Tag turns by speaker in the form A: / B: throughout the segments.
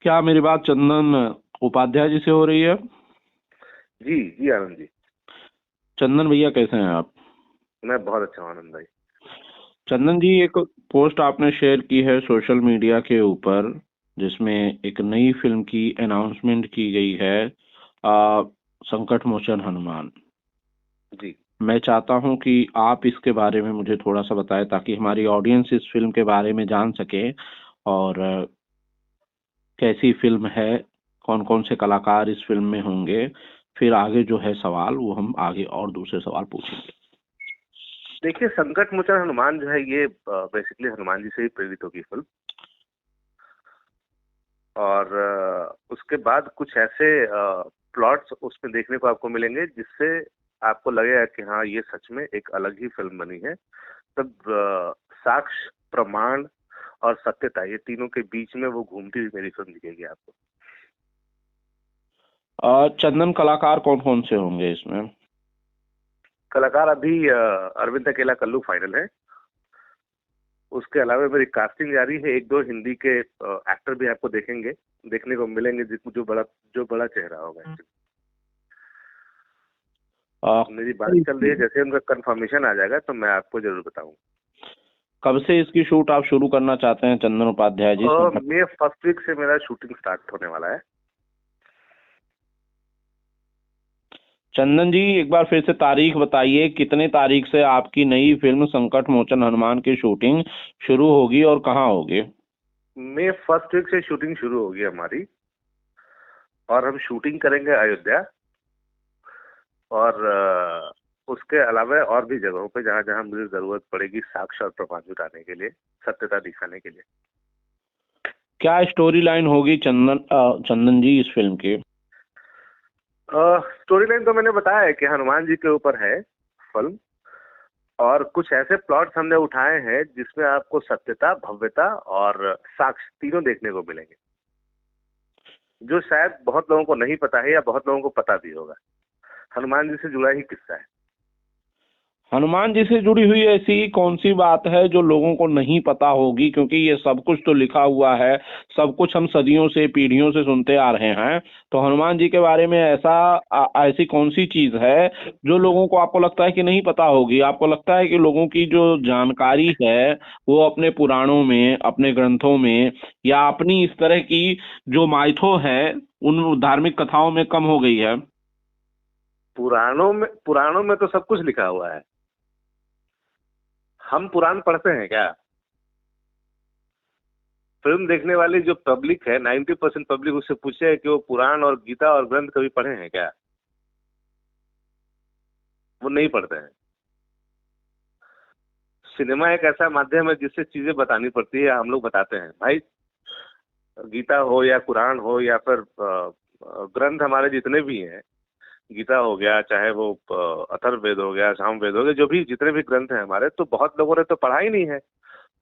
A: क्या मेरी बात चंदन उपाध्याय जी से हो रही है?
B: जी जी आनंद जी।
A: चंदन भैया कैसे हैं आप?
B: मैं बहुत अच्छा हूँ आनंद भाई।
A: चंदन जी, एक पोस्ट आपने शेयर की है सोशल मीडिया के ऊपर जिसमें एक नई फिल्म की अनाउंसमेंट की गई है, संकट मोचन हनुमान।
B: जी
A: मैं चाहता हूं कि आप इसके बारे में मुझे थोड़ा सा बताएं ताकि हमारी ऑडियंस इस फिल्म के बारे में जान सके और कैसी फिल्म है, कौन कौन से कलाकार इस फिल्म में होंगे। फिर आगे जो है सवाल वो हम आगे और दूसरे सवाल पूछेंगे।
B: देखिए, संकट मोचन हनुमान जो है ये बेसिकली हनुमान जी से ही प्रेरित होगी फिल्म। और उसके बाद कुछ ऐसे प्लॉट्स उसमें देखने को आपको मिलेंगे जिससे आपको लगेगा कि हाँ, ये सच में एक अलग ही फिल्म बनी है। तब साक्ष्य, प्रमाण और सत्यता, ये तीनों के बीच में वो घूमती हुई मेरी फिल्म दिखेगी आपको।
A: चंदन, कलाकार कौन कौन से होंगे इसमें?
B: कलाकार अभी अरविंद अकेला कल्लू फाइनल है। उसके अलावा मेरी कास्टिंग जारी है। एक दो हिंदी के एक्टर भी आपको देखने को मिलेंगे जो बड़ा चेहरा होगा। मेरी बात चल रही है, जैसे उनका कंफर्मेशन आ जाएगा तो मैं आपको जरूर बताऊं।
A: कब से इसकी शूट आप शुरू करना चाहते हैं चंदन उपाध्याय जी?
B: मई फर्स्ट वीक से मेरा शूटिंग स्टार्ट होने वाला है।
A: चंदन जी, एक बार फिर से तारीख बताइए, कितने तारीख से आपकी नई फिल्म संकट मोचन हनुमान की शूटिंग शुरू होगी और कहाँ होगी?
B: मई फर्स्ट वीक से शूटिंग शुरू होगी हमारी, और हम शूटिंग करेंगे अयोध्या और उसके अलावा और भी जगहों पे जहां जहां मुझे जरूरत पड़ेगी साक्ष्य और प्रमाण जुटाने के लिए, सत्यता दिखाने के लिए।
A: क्या स्टोरी लाइन होगी चंदन जी इस फिल्म की?
B: स्टोरी लाइन तो मैंने बताया है कि हनुमान जी के ऊपर है फिल्म, और कुछ ऐसे प्लॉट्स हमने उठाए हैं जिसमें आपको सत्यता, भव्यता और साक्ष्य तीनों देखने को मिलेंगे, जो शायद बहुत लोगों को नहीं पता है या बहुत लोगों को पता भी होगा। हनुमान जी से जुड़ा ही किस्सा है।
A: हनुमान जी से जुड़ी हुई ऐसी कौन सी बात है जो लोगों को नहीं पता होगी? क्योंकि ये सब कुछ तो लिखा हुआ है, सब कुछ हम सदियों से, पीढ़ियों से सुनते आ रहे हैं। तो हनुमान जी के बारे में ऐसी कौन सी चीज है जो लोगों को, आपको लगता है कि नहीं पता होगी? आपको लगता है कि लोगों की जो जानकारी है वो अपने पुराणों में, अपने ग्रंथों में, या अपनी इस तरह की जो माइथो है उन धार्मिक कथाओं में कम हो गई है?
B: पुराणों में तो सब कुछ लिखा हुआ है। हम पुराण पढ़ते हैं क्या? फिल्म देखने वाली जो पब्लिक है, 90% पब्लिक, उससे पूछे कि वो पुराण और गीता और ग्रंथ कभी पढ़े हैं क्या? वो नहीं पढ़ते हैं। सिनेमा एक ऐसा माध्यम है जिससे चीजें बतानी पड़ती है, हम लोग बताते हैं भाई। गीता हो या कुरान हो या फिर ग्रंथ हमारे जितने भी हैं, गीता हो गया, चाहे वो अथर्ववेद हो गया, सामवेद हो गया, जो भी जितने भी ग्रंथ हैं हमारे, तो बहुत लोगों ने तो पढ़ा ही नहीं है।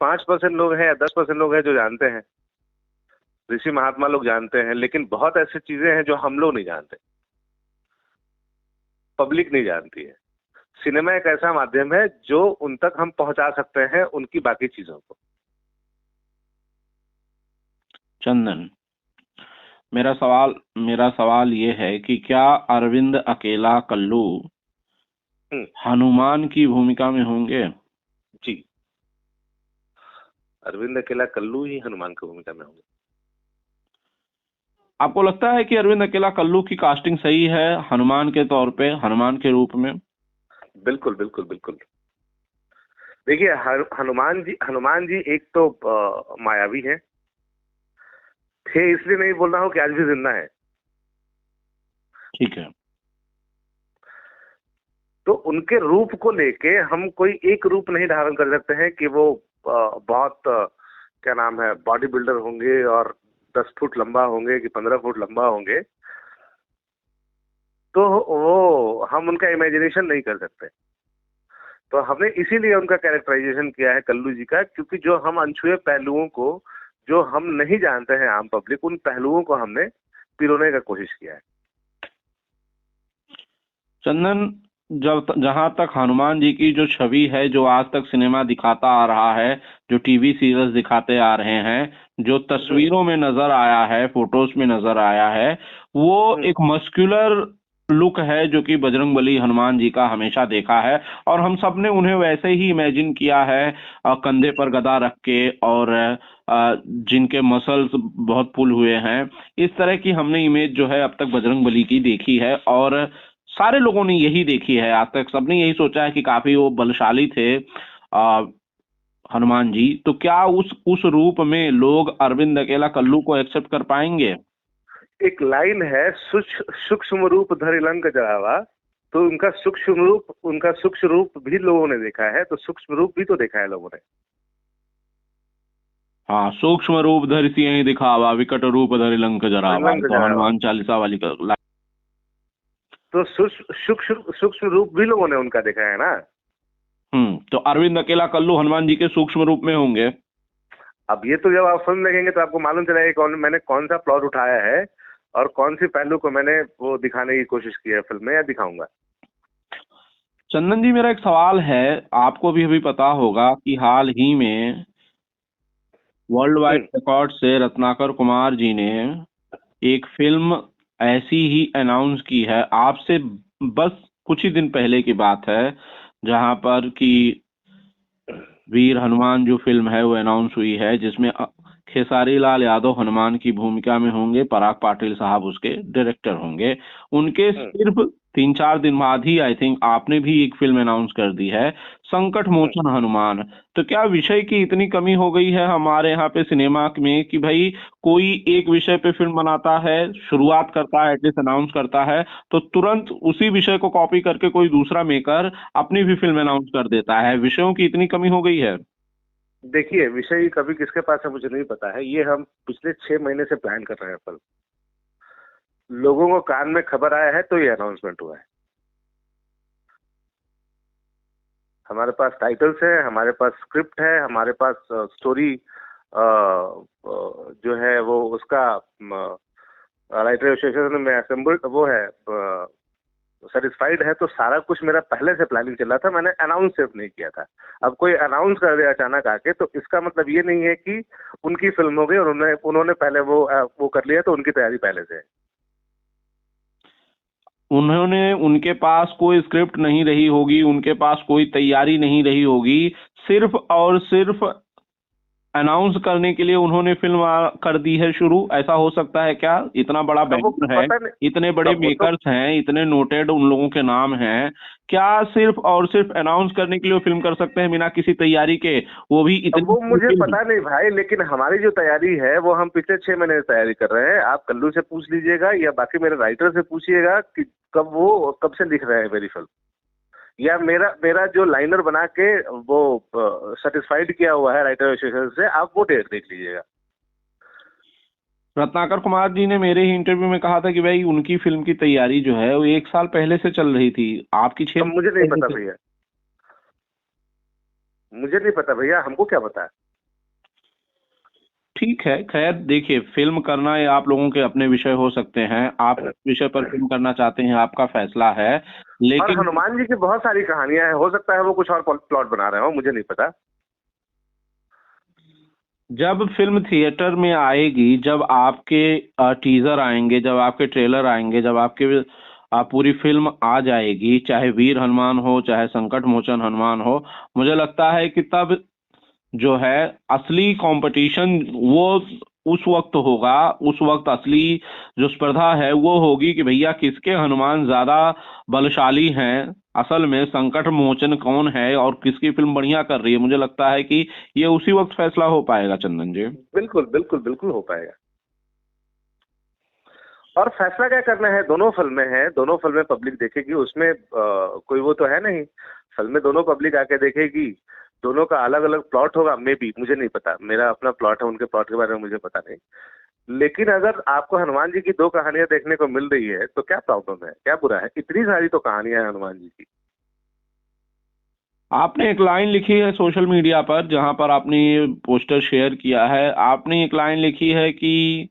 B: 5% लोग हैं या 10% लोग हैं जो जानते हैं। ऋषि महात्मा लोग जानते हैं, लेकिन बहुत ऐसी चीजें हैं जो हम लोग नहीं जानते, पब्लिक नहीं जानती है। सिनेमा एक ऐसा माध्यम है जो उन तक हम पहुंचा सकते हैं उनकी बाकी चीजों को।
A: चंदन, मेरा सवाल ये है कि क्या अरविंद अकेला कल्लू
B: हम्म।
A: हनुमान की भूमिका में होंगे?
B: जी, अरविंद अकेला कल्लू ही हनुमान की भूमिका में होंगे।
A: आपको लगता है कि अरविंद अकेला कल्लू की कास्टिंग सही है हनुमान के तौर पे, हनुमान के रूप में?
B: बिल्कुल बिल्कुल बिल्कुल। देखिए, हनुमान जी एक तो मायावी हैं। थे इसलिए नहीं बोल रहा हूँ कि आज भी जिंदा है।
A: ठीक है।
B: तो उनके रूप को लेके हम कोई एक रूप नहीं धारण कर सकते हैं कि वो बहुत क्या नाम है, बॉडी बिल्डर होंगे और 10 फुट लंबा होंगे कि 15 फुट लंबा होंगे। तो वो हम उनका इमेजिनेशन नहीं कर सकते। तो हमने इसीलिए उनका कैरेक्टराइजेशन किया है कल्लू जी का, क्योंकि जो हम अनछुए पहलुओं को, जो हम नहीं जानते हैं आम पब्लिक, उन पहलुओं को हमने पिरोने का कोशिश किया है।
A: चंदन, जहां तक हनुमान जी की जो छवि है, जो आज तक सिनेमा दिखाता आ रहा है, जो टीवी सीरियल्स दिखाते आ रहे हैं, जो तस्वीरों में नजर आया है, फोटोज में नजर आया है, वो एक मस्कुलर लुक है जो कि बजरंगबली हनुमान जी का हमेशा देखा है। और हम सब ने उन्हें वैसे ही इमेजिन किया है, कंधे पर गदा रख के, और जिनके मसल्स बहुत पुल हुए हैं। इस तरह की हमने इमेज जो है अब तक बजरंगबली की देखी है, और सारे लोगों ने यही देखी है। आज तक सबने यही सोचा है कि काफी वो बलशाली थे हनुमान जी। तो क्या उस रूप में लोग अरविंद अकेला कल्लू को एक्सेप्ट कर पाएंगे?
B: एक लाइन है, सूक्ष्म रूप धरि लंक जरावा। तो उनका सूक्ष्म रूप भी लोगों ने देखा है, तो सूक्ष्म रूप भी तो देखा है लोगों ने।
A: हाँ, सूक्ष्म रूप धरि सियहि दिखावा, विकट रूप धरि लंक जरावा,
B: लंक
A: तो
B: जरावा।
A: हनुमान चालीसा वाली
B: तो सूक्ष्म रूप भी लोगों ने उनका देखा है ना।
A: तो अरविंद अकेला कल्लू हनुमान जी के सूक्ष्म रूप में होंगे।
B: अब ये तो जब आप फिल्म देखेंगे तो आपको मालूम चलेगा मैंने कौन सा प्लॉट उठाया है और कौन सी पहलू को मैंने वो दिखाने की कोशिश की है फिल्म में, या दिखाऊंगा।
A: चंदन जी, मेरा एक सवाल है। आपको भी अभी पता होगा कि हाल ही में वर्ल्ड वाइड रिकॉर्ड से रत्नाकर कुमार जी ने एक फिल्म ऐसी ही अनाउंस की है, आपसे बस कुछ ही दिन पहले की बात है, जहां पर कि वीर हनुमान जो फिल्म है वो अनाउंस हुई है, जिसमें खेसारी लाल यादव हनुमान की भूमिका में होंगे, पराग पाटिल साहब उसके डायरेक्टर होंगे। उनके सिर्फ 3-4 दिन बाद ही आई थिंक आपने भी एक फिल्म अनाउंस कर दी है, संकट मोचन हनुमान। तो क्या विषय की इतनी कमी हो गई है हमारे यहाँ पे सिनेमा में कि भाई कोई एक विषय पे फिल्म बनाता है, शुरुआत करता है, एटलीस्ट अनाउंस करता है, तो तुरंत उसी विषय को कॉपी करके कोई दूसरा मेकर अपनी भी फिल्म अनाउंस कर देता है? विषयों की इतनी कमी हो गई है?
B: देखिए, विषय कभी किसके पास है मुझे नहीं पता है। ये हम पिछले 6 महीने से प्लान कर रहे हैं फिल्म। लोगों को कान में खबर आया है तो ये अनाउंसमेंट हुआ है। हमारे पास टाइटल्स है, हमारे पास स्क्रिप्ट है, हमारे पास स्टोरी जो है वो उसका राइटर एसोसिएशन में असेंबल्ड वो है, सेटिस्फाइड है। तो सारा कुछ मेरा पहले से प्लानिंग चल रहा था, मैंने अनाउंस सिर्फ नहीं किया था। अब कोई अनाउंस कर दिया अचानक आके तो इसका मतलब ये नहीं है कि उनकी फिल्म हो गई और उन्होंने पहले वो कर लिया तो उनकी तैयारी पहले से है।
A: उनके पास कोई स्क्रिप्ट नहीं रही होगी, उनके पास कोई तैयारी नहीं रही होगी, सिर्फ और सिर्फ अनाउंस करने के लिए उन्होंने फिल्म कर दी है शुरू। ऐसा हो सकता है क्या? इतना बड़ा बैनर है, इतने बड़े मेकर्स हैं, इतने नोटेड उन लोगों के नाम हैं, क्या सिर्फ और सिर्फ अनाउंस करने के लिए फिल्म कर सकते हैं बिना किसी तैयारी के? वो भी इतनी
B: वो मुझे पता नहीं भाई, लेकिन हमारी जो तैयारी है वो हम पिछले 6 महीने से तैयारी कर रहे हैं। आप कल्लू से पूछ लीजिएगा या बाकी मेरे राइटर से पूछिएगा कि कब से लिख रहे हैं मेरी फिल्म, या मेरा जो लाइनर बना के वो सेटिस्फाइड किया हुआ है राइटर एसोसिएशन से, आप वो डेट देख लीजिएगा।
A: रत्नाकर कुमार जी ने मेरे ही इंटरव्यू में कहा था कि भाई उनकी फिल्म की तैयारी जो है वो 1 साल पहले से चल रही थी, आपकी 6
B: मुझे नहीं पता भैया, मुझे नहीं पता भैया, हमको क्या पता है।
A: ठीक है, खैर देखिए, फिल्म करना ये आप लोगों के अपने विषय हो सकते हैं, आप विषय पर फिल्म करना चाहते हैं, आपका फैसला है। लेकिन
B: और हनुमान जी की बहुत सारी कहानियां हैं, हो सकता है वो कुछ और प्लॉट बना रहे हो, मुझे नहीं पता।
A: जब फिल्म थिएटर में आएगी, जब आपके टीजर आएंगे, जब आपके ट्रेलर आएंगे, जब आपके पूरी फिल्म आ जाएगी, चाहे वीर हनुमान हो, चाहे संकट मोचन हनुमान हो, मुझे लगता है कि तब जो है असली कंपटीशन वो उस वक्त होगा। उस वक्त असली जो स्पर्धा है वो होगी कि भैया किसके हनुमान ज्यादा बलशाली हैं, असल में संकट मोचन कौन है और किसकी फिल्म बढ़िया कर रही है। मुझे लगता है कि ये उसी वक्त फैसला हो पाएगा चंदन जी।
B: बिल्कुल बिल्कुल बिल्कुल हो पाएगा। और फैसला क्या करना है, दोनों फिल्में हैं, दोनों फिल्में पब्लिक देखेगी, उसमें कोई वो तो है नहीं। फिल्में दोनों पब्लिक आके देखेगी, दोनों का अलग अलग प्लॉट होगा, मे बी, मुझे नहीं पता, मेरा अपना प्लॉट है, उनके प्लॉट के बारे में मुझे पता नहीं। लेकिन अगर आपको हनुमान जी की 2 कहानियां देखने को मिल रही है तो क्या प्रॉब्लम है, क्या बुरा है? इतनी सारी तो कहानियां हैं हनुमान जी की।
A: आपने एक लाइन लिखी है सोशल मीडिया पर, जहां पर आपने ये पोस्टर शेयर किया है, आपने एक लाइन लिखी है कि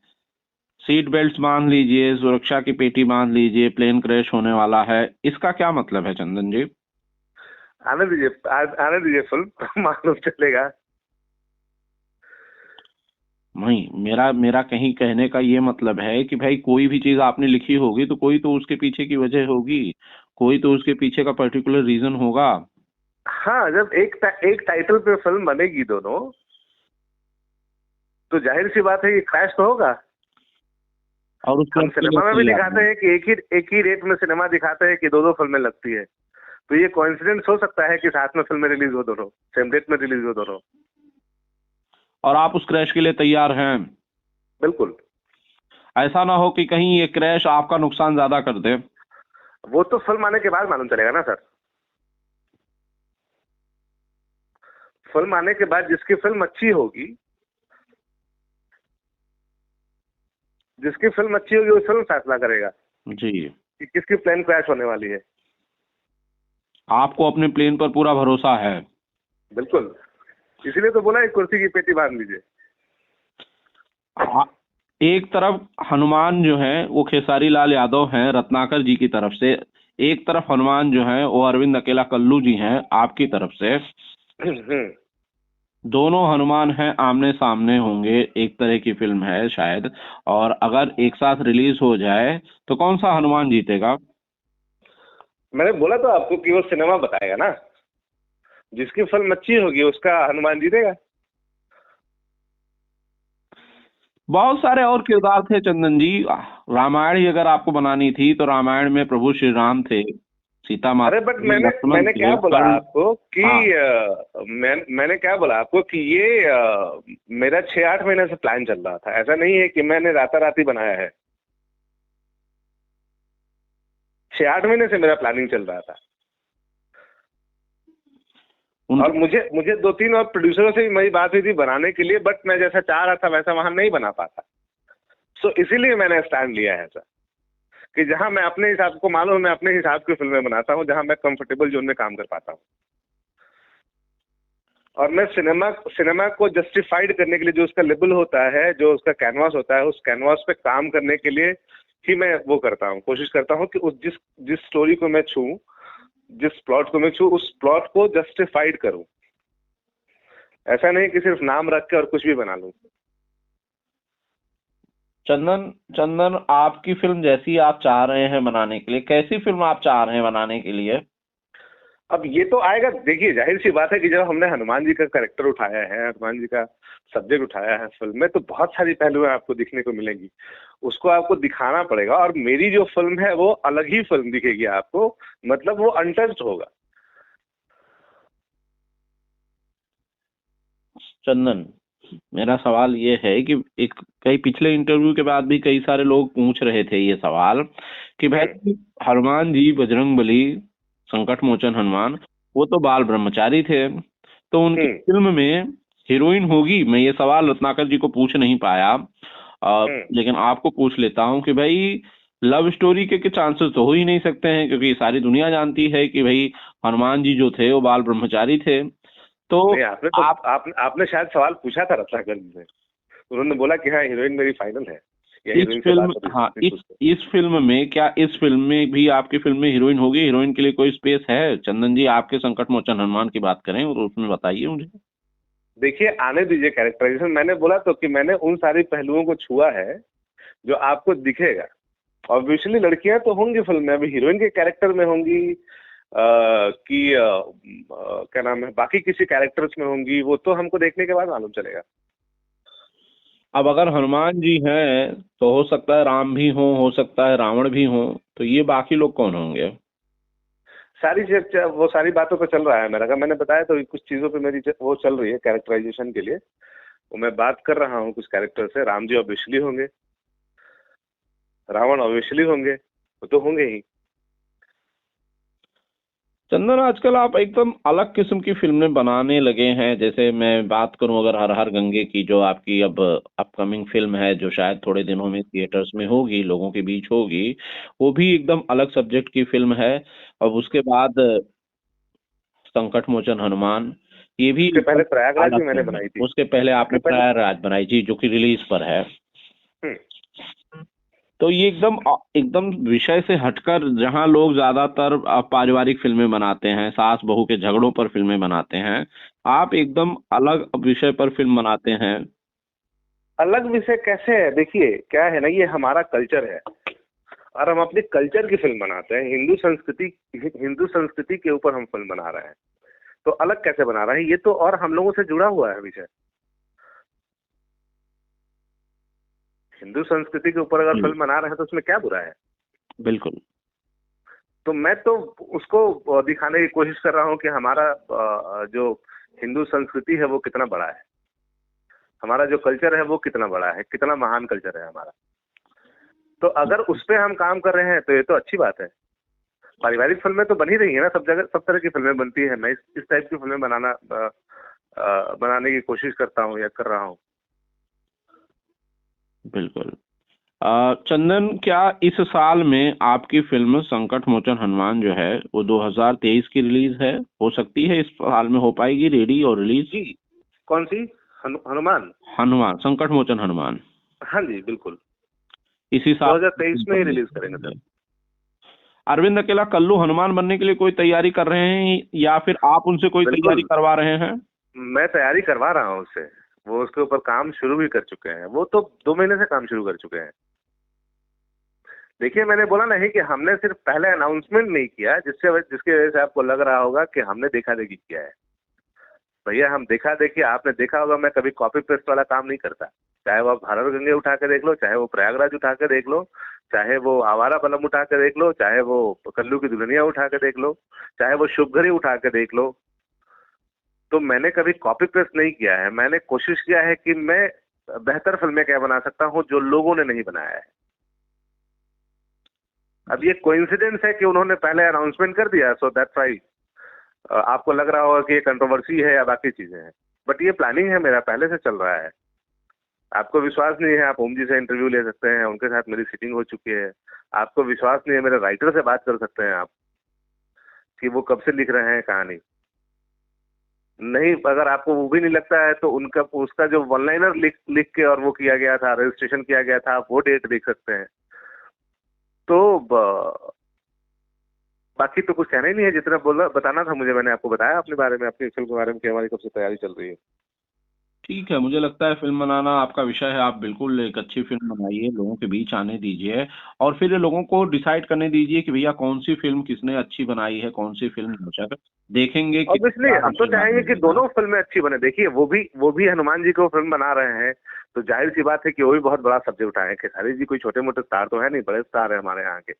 A: सीट बेल्ट बांध लीजिए, सुरक्षा की पेटी बांध लीजिए, प्लेन क्रैश होने वाला है, इसका क्या मतलब है चंदन जी?
B: आने दीजिए फिल्म मालूम चलेगा।
A: नहीं, मेरा मेरा कहीं कहने का ये मतलब है कि भाई कोई भी चीज आपने लिखी होगी तो कोई तो उसके पीछे की वजह होगी, कोई तो उसके पीछे का पर्टिकुलर रीजन होगा।
B: हाँ, जब एक टाइटल पे फिल्म बनेगी दोनों, तो जाहिर सी बात है ये क्रैश तो होगा।
A: और उस
B: हम
A: पर
B: सिनेमा में भी दिखाते हैं कि एक ही रेट में सिनेमा दिखाते हैं कि दो फिल्में लगती है, तो ये कोइंसिडेंस हो सकता है कि साथ में फिल्में रिलीज हो दोनों, सेम डेट में रिलीज हो दोनों।
A: और आप उस क्रैश के लिए तैयार हैं?
B: बिल्कुल।
A: ऐसा ना हो कि कहीं ये क्रैश आपका नुकसान ज्यादा कर दे।
B: वो तो फिल्म आने के बाद मालूम चलेगा ना सर। फिल्म आने के बाद जिसकी फिल्म अच्छी होगी, वो फिल्म फैसला करेगा
A: जी।
B: कि किसकी प्लेन क्रैश होने वाली है।
A: आपको अपने प्लेन पर पूरा भरोसा है?
B: बिल्कुल, इसीलिए तो बोला एक कुर्सी की पेटी बांध लीजिए।
A: एक तरफ हनुमान जो है वो खेसारी लाल यादव हैं रत्नाकर जी की तरफ से, एक तरफ हनुमान जो है वो अरविंद अकेला कल्लू जी हैं आपकी तरफ से। दोनों हनुमान हैं, आमने सामने होंगे, एक तरह की फिल्म है शायद, और अगर एक साथ रिलीज हो जाए तो कौन सा हनुमान जीतेगा?
B: मैंने बोला तो आपको कि वो सिनेमा बताएगा ना, जिसकी फिल्म अच्छी होगी उसका हनुमान जीतेगा।
A: बहुत सारे और किरदार थे चंदन जी। रामायण ही अगर आपको बनानी थी तो रामायण में प्रभु श्री राम थे, सीता माता,
B: अरे बट
A: लक्ष्मण
B: मैंने
A: थे,
B: क्या बोला
A: कर्ण।
B: आपको कि
A: हाँ।
B: मैंने क्या बोला आपको कि ये मेरा 6-8 महीने से प्लान चल रहा था। ऐसा नहीं है कि मैंने राताराती बनाया है। 6-8 महीने से मेरा प्लानिंग चल रहा था। और मुझे 2-3 और प्रोड्यूसरों से भी मेरी बात हुई थी बनाने के लिए, बट मैं जैसा चाह रहा था वैसा वहां नहीं बना पाता। सो इसीलिए मैंने स्टैंड लिया है सर, कि जहां मैं अपने हिसाब को मालूम, मैं अपने हिसाब की फिल्में बनाता हूं, जहां मैं कंफर्टेबल जोन में काम कर पाता हूं। और मैं सिनेमा को जस्टिफाइड करने के लिए, जो उसका लेवल होता है, जो उसका कैनवास होता है, उस कैनवास पे काम करने के लिए ही मैं वो करता हूँ, कोशिश करता हूँ कि उस जिस स्टोरी को मैं छूं, जिस प्लॉट को मैं छूं, उस प्लॉट को जस्टिफाइड करूं। ऐसा नहीं कि सिर्फ नाम रख के और कुछ भी बना लूं।
A: चंदन चंदन आपकी फिल्म जैसी आप चाह रहे हैं बनाने के लिए, कैसी फिल्म आप चाह रहे हैं बनाने के लिए?
B: अब ये तो आएगा, देखिए जाहिर सी बात है कि जब हमने हनुमान जी का कैरेक्टर उठाया है, हनुमान जी का सब्जेक्ट उठाया है फिल्म में, तो बहुत सारी पहलुएं आपको दिखने को मिलेंगी। उसको आपको दिखाना पड़ेगा, और मेरी जो फिल्म है वो अलग ही फिल्म दिखेगी आपको, मतलब वो अनटच्ड होगा।
A: चंदन, मेरा सवाल ये है कि एक कई पिछले इंटरव्यू के बाद भी कई सारे लोग पूछ रहे थे ये सवाल कि भाई हनुमान जी बजरंगबली संकट मोचन हनुमान वो तो बाल ब्रह्मचारी थे, तो उनकी फिल्म में हीरोइन होगी? मैं ये सवाल रत्नाकर जी को पूछ नहीं पाया, लेकिन आपको पूछ लेता हूँ कि भाई लव स्टोरी के चांसेस तो हो ही नहीं सकते हैं, क्योंकि सारी दुनिया जानती है कि भाई हनुमान जी जो थे वो बाल ब्रह्मचारी थे। तो
B: नहीं, आपने शायद सवाल पूछा था रत्नाकर जी से, उन्होंने बोला कि हाँ हीरोइन मेरी फाइनल है, या हीरोइन से बात होती है।
A: हाँ, इस फिल्म में, क्या इस फिल्म में भी, आपकी फिल्म में हीरोइन होगी? हीरोइन के लिए कोई स्पेस है? चंदन जी, आपके संकट मोचन हनुमान की बात करें और उसमें बताइए मुझे।
B: देखिए, आने दीजिए कैरेक्टराइजेशन। मैंने बोला तो कि मैंने उन सारी पहलुओं को छुआ है जो आपको दिखेगा। ऑब्वियसली लड़कियां तो होंगी फिल्म में, अभी हीरोइन के कैरेक्टर में होंगी कि क्या नाम है, बाकी किसी कैरेक्टर्स में होंगी, वो तो हमको देखने के बाद मालूम चलेगा।
A: अब अगर हनुमान जी हैं तो हो सकता है राम भी हो सकता है रावण भी हो, तो ये बाकी लोग कौन होंगे?
B: वो सारी बातों पे चल रहा है मेरा, मैंने बताया तो कुछ चीजों पे मेरी वो चल रही है कैरेक्टराइजेशन के लिए, वो मैं बात कर रहा हूँ कुछ कैरेक्टर से। राम जी ऑब्वियसली होंगे, रावण ऑब्वियसली होंगे, वो तो होंगे ही।
A: चंदन, आजकल आप एकदम अलग किस्म की फिल्में बनाने लगे हैं। जैसे मैं बात करूं अगर हर हर गंगे की, जो आपकी अब अपकमिंग फिल्म है, जो शायद थोड़े दिनों में थिएटर्स में होगी, लोगों के बीच होगी, वो भी एकदम अलग सब्जेक्ट की फिल्म है। और उसके बाद संकट मोचन हनुमान, ये भी
B: उसके पहले प्रयागराज
A: अलग
B: भी मैंने
A: फिल्म है।
B: बनाई थी।
A: उसके पहले आपने प्रयागराज बनाई जी, जो कि रिलीज पर है। तो ये एकदम विषय से हटकर, जहां लोग ज्यादातर पारिवारिक फिल्में बनाते हैं, सास बहू के झगड़ों पर फिल्में बनाते हैं, आप एकदम अलग विषय पर फिल्म बनाते हैं।
B: अलग विषय कैसे है? देखिए क्या है ना, ये हमारा कल्चर है और हम अपने कल्चर की फिल्म बनाते हैं। हिंदू संस्कृति के ऊपर हम फिल्म बना रहे हैं, तो अलग कैसे बना रहे हैं? ये तो और हम लोगों से जुड़ा हुआ है विषय। हिंदू संस्कृति के ऊपर अगर फिल्म बना रहे हैं तो उसमें क्या बुरा है?
A: बिल्कुल।
B: तो मैं तो उसको दिखाने की कोशिश कर रहा हूँ कि हमारा जो हिंदू संस्कृति है वो कितना बड़ा है, हमारा जो कल्चर है वो कितना बड़ा है, कितना महान कल्चर है हमारा। तो अगर उस पर हम काम कर रहे हैं तो ये तो अच्छी बात है। पारिवारिक फिल्में तो बन ही रही है ना, सब जगह सब तरह की फिल्में बनती है। मैं इस टाइप की फिल्में बनाने की कोशिश करता हूँ या कर रहा हूँ।
A: बिल्कुल। चंदन, क्या इस साल में आपकी फिल्म संकट मोचन हनुमान जो है वो 2023 की रिलीज है? हो सकती है इस साल में हो पाएगी रेडी और रिलीज?
B: जी। कौन सी? हनुमान?
A: हनुमान, संकट मोचन हनुमान।
B: हाँ जी बिल्कुल,
A: इसी साल
B: 2023 में ही रिलीज करेंगे सर।
A: अरविंद अकेला कल्लू हनुमान बनने के लिए कोई तैयारी कर रहे हैं, या फिर आप उनसे कोई तैयारी करवा रहे हैं?
B: मैं तैयारी करवा रहा हूँ उससे, वो उसके ऊपर काम शुरू भी कर चुके हैं। वो तो 2 महीने से काम शुरू कर चुके हैं। देखिए मैंने बोला नहीं कि हमने सिर्फ पहले अनाउंसमेंट नहीं किया जिसकी वजह से आपको लग रहा होगा कि हमने देखा देखी किया है। भैया हम देखा देखी, आपने देखा होगा मैं कभी कॉपी पेस्ट वाला काम नहीं करता। चाहे वो आप हरर गंगे उठा के देख लो, चाहे वो प्रयागराज उठा के देख लो, चाहे वो आवारा बलम उठा के देख लो, चाहे वो कल्लू की दुल्हनिया उठा के देख लो, चाहे वो शुभघरी उठा के देख लो। तो मैंने कभी कॉपी पेस्ट नहीं किया है। मैंने कोशिश किया है कि मैं बेहतर फिल्में क्या बना सकता हूँ जो लोगों ने नहीं बनाया है। अब ये कोइंसिडेंस है कि उन्होंने पहले अनाउंसमेंट कर दिया, सो दैट्स व्हाई आपको लग रहा होगा कि ये कंट्रोवर्सी है या बाकी चीजें हैं, बट ये प्लानिंग है, मेरा पहले से चल रहा है। आपको विश्वास नहीं है, आप ओम जी से इंटरव्यू ले सकते हैं, उनके साथ मेरी सीटिंग हो चुकी है। आपको विश्वास नहीं है, मेरे राइटर से बात कर सकते हैं आप कि वो कब से लिख रहे हैं कहानी। नहीं, अगर आपको वो भी नहीं लगता है तो उसका जो वन लाइनर लिख के और वो किया गया था, रजिस्ट्रेशन किया गया था, आप वो डेट देख सकते हैं। तो बाकी तो कुछ कहना ही नहीं है। जितना बताना था मुझे, मैंने आपको बताया अपने बारे में, अपनी फिल्म के बारे में कि हमारी कब से तैयारी चल रही है।
A: ठीक है, मुझे लगता है फिल्म बनाना आपका विषय है। आप बिल्कुल एक अच्छी फिल्म बनाइए, लोगों के बीच आने दीजिए, और फिर ये लोगों को डिसाइड करने दीजिए कि भैया कौन सी फिल्म किसने अच्छी बनाई है, कौन सी फिल्म दर्शक देखेंगे कि
B: ऑब्वियसली हम तो चाहेंगे कि दोनों फिल्में अच्छी बने। देखिए वो भी हनुमान जी को फिल्म बना रहे हैं, तो जाहिर सी बात है कि वो भी बहुत बड़ा सब्जेक्ट उठाए। खेसारी जी कोई छोटे मोटे स्टार तो है नहीं, बड़े स्टार है हमारे यहाँ के।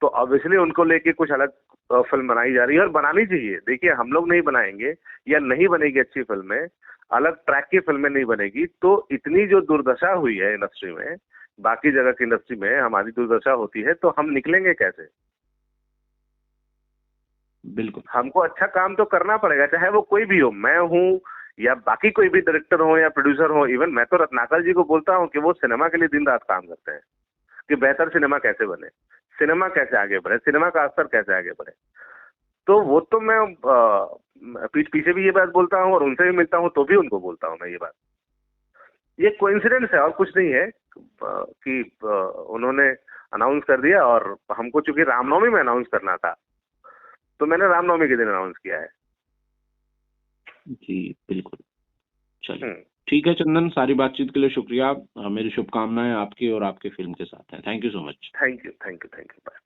B: तो ऑब्वियसली उनको लेके कुछ अलग फिल्म बनाई जा रही है और बनानी चाहिए। देखिए हम लोग नहीं बनाएंगे या नहीं बनेगी अच्छी फिल्में, अलग ट्रैक की फिल्में नहीं बनेगी, तो इतनी जो दुर्दशा हुई है इंडस्ट्री में, बाकी जगह की इंडस्ट्री में हमारी दुर्दशा होती है, तो हम निकलेंगे कैसे?
A: बिल्कुल।
B: हमको अच्छा काम तो करना पड़ेगा, चाहे वो कोई भी हो, मैं हूँ या बाकी कोई भी डायरेक्टर हो या प्रोड्यूसर हो। इवन मैं तो रत्नाकर जी को बोलता हूँ कि वो सिनेमा के लिए दिन रात काम करते हैं कि बेहतर सिनेमा कैसे बने, सिनेमा कैसे आगे बढ़े, सिनेमा का स्तर कैसे आगे बढ़े। तो वो तो मैं पीछे भी ये बात बोलता हूँ और उनसे भी मिलता हूँ तो भी उनको बोलता हूँ मैं ये बात। ये कोइंसिडेंस है और कुछ नहीं है कि उन्होंने अनाउंस कर दिया और हमको चूंकि रामनवमी में अनाउंस करना था तो मैंने रामनवमी के दिन अनाउंस किया है।
A: जी बिल्कुल। चलिए ठीक है चंदन, सारी बातचीत के लिए शुक्रिया। मेरी शुभकामनाएं आपकी और आपके फिल्म के साथ हैं। Thank you so much.
B: Thank you, thank you, thank you. Bye.